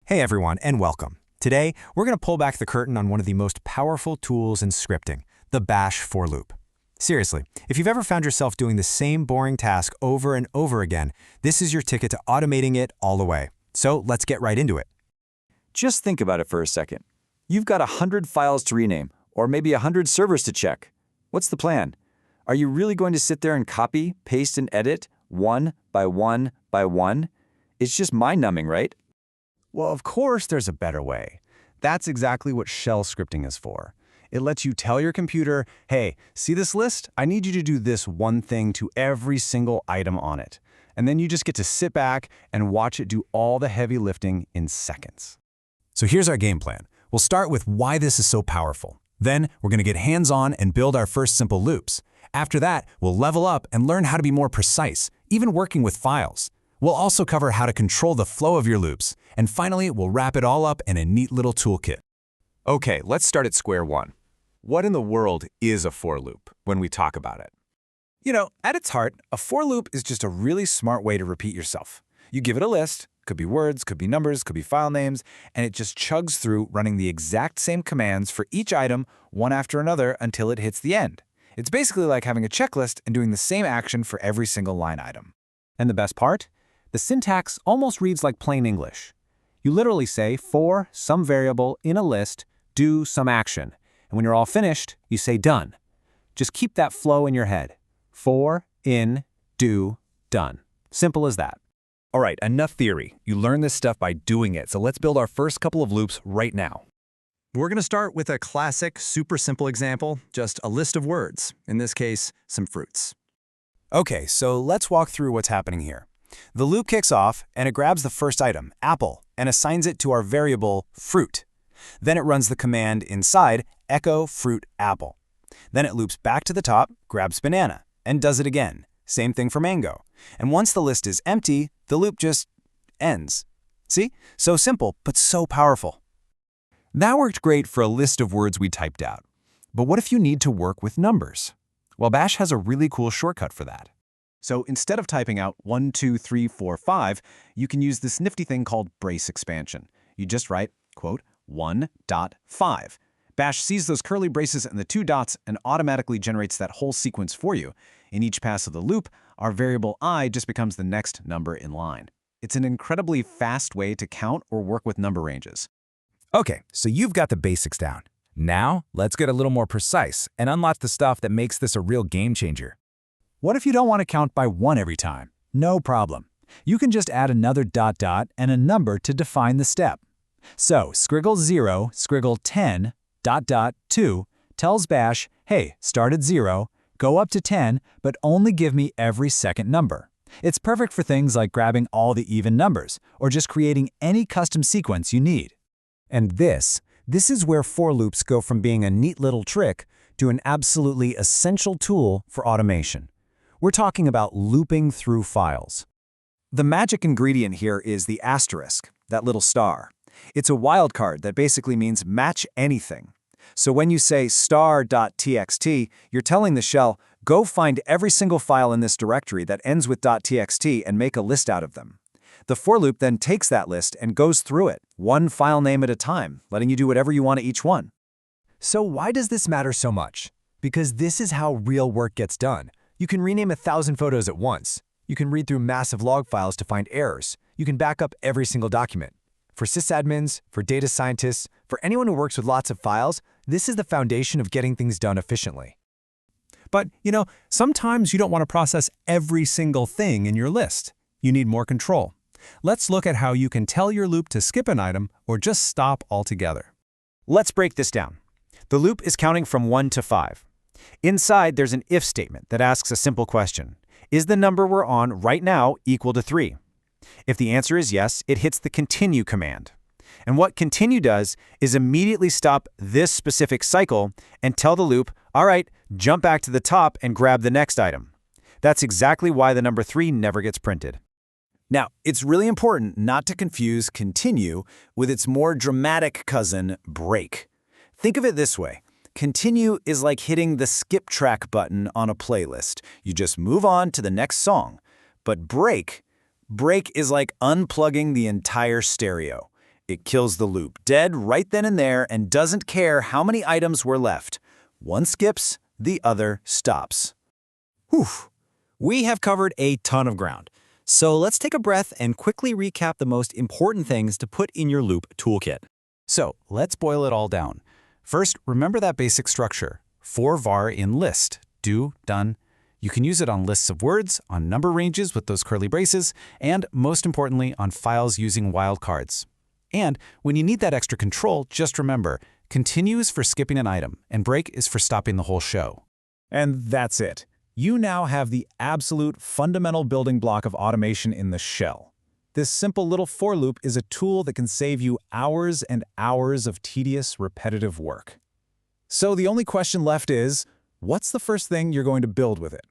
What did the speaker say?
Hey everyone, and welcome. Today, we're going to pull back the curtain on one of the most powerful tools in scripting, the bash for loop. Seriously, if you've ever found yourself doing the same boring task over and over again, this is your ticket to automating it all the way. So let's get right into it. Just think about it for a second. You've got 100 files to rename, or maybe 100 servers to check. What's the plan? Are you really going to sit there and copy, paste, and edit one by one by one? It's just mind-numbing, right? Well, of course there's a better way. That's exactly what shell scripting is for. It lets you tell your computer, hey, see this list? I need you to do this one thing to every single item on it. And then you just get to sit back and watch it do all the heavy lifting in seconds. So here's our game plan. We'll start with why this is so powerful. Then we're going to get hands-on and build our first simple loops. After that, we'll level up and learn how to be more precise, even working with files. We'll also cover how to control the flow of your loops. And finally, we'll wrap it all up in a neat little toolkit. Okay, let's start at square one. What in the world is a for loop when we talk about it? You know, at its heart, a for loop is just a really smart way to repeat yourself. You give it a list, could be words, could be numbers, could be file names, and it just chugs through running the exact same commands for each item, one after another, until it hits the end. It's basically like having a checklist and doing the same action for every single line item. And the best part? The syntax almost reads like plain English. You literally say for some variable in a list, do some action. And when you're all finished, you say done. Just keep that flow in your head. For, in, do, done. Simple as that. All right, enough theory. You learn this stuff by doing it, so let's build our first couple of loops right now. We're going to start with a classic, super simple example, just a list of words. In this case, some fruits. Okay, so let's walk through what's happening here. The loop kicks off, and it grabs the first item, apple, and assigns it to our variable, fruit. Then it runs the command inside, echo fruit apple. Then it loops back to the top, grabs banana, and does it again. Same thing for mango. And once the list is empty, the loop just ends. See? So simple, but so powerful. That worked great for a list of words we typed out. But what if you need to work with numbers? Well, Bash has a really cool shortcut for that. So instead of typing out 1, 2, 3, 4, 5, you can use this nifty thing called brace expansion. You just write, quote, 1.5. Bash sees those curly braces and the two dots and automatically generates that whole sequence for you. In each pass of the loop, our variable I just becomes the next number in line. It's an incredibly fast way to count or work with number ranges. Okay, so you've got the basics down. Now, let's get a little more precise and unlock the stuff that makes this a real game changer. What if you don't want to count by 1 every time? No problem. You can just add another dot dot and a number to define the step. So scriggle 0, scriggle 10, dot dot 2 tells Bash, hey, start at 0, go up to 10, but only give me every second number. It's perfect for things like grabbing all the even numbers or just creating any custom sequence you need. And this is where for loops go from being a neat little trick to an absolutely essential tool for automation. We're talking about looping through files. The magic ingredient here is the asterisk, that little star. It's a wildcard that basically means match anything. So when you say star.txt, you're telling the shell, go find every single file in this directory that ends with .txt and make a list out of them. The for loop then takes that list and goes through it, one file name at a time, letting you do whatever you want to each one. So why does this matter so much? Because this is how real work gets done. You can rename 1,000 photos at once. You can read through massive log files to find errors. You can back up every single document. For sysadmins, for data scientists, for anyone who works with lots of files, this is the foundation of getting things done efficiently. But, sometimes you don't want to process every single thing in your list. You need more control. Let's look at how you can tell your loop to skip an item or just stop altogether. Let's break this down. The loop is counting from 1 to 5. Inside, there's an if statement that asks a simple question. Is the number we're on right now equal to 3? If the answer is yes, it hits the continue command. And what continue does is immediately stop this specific cycle and tell the loop, all right, jump back to the top and grab the next item. That's exactly why the number 3 never gets printed. Now, it's really important not to confuse continue with its more dramatic cousin, break. Think of it this way. Continue is like hitting the skip track button on a playlist. You just move on to the next song. But break is like unplugging the entire stereo. It kills the loop dead right then and there and doesn't care how many items were left. One skips, the other stops. Whew. We have covered a ton of ground. So let's take a breath and quickly recap the most important things to put in your loop toolkit. So let's boil it all down. First, remember that basic structure. For var in list, do, done. You can use it on lists of words, on number ranges with those curly braces, and most importantly, on files using wildcards. And when you need that extra control, just remember, continue is for skipping an item, and break is for stopping the whole show. And that's it. You now have the absolute fundamental building block of automation in the shell. This simple little for loop is a tool that can save you hours and hours of tedious, repetitive work. So the only question left is, what's the first thing you're going to build with it?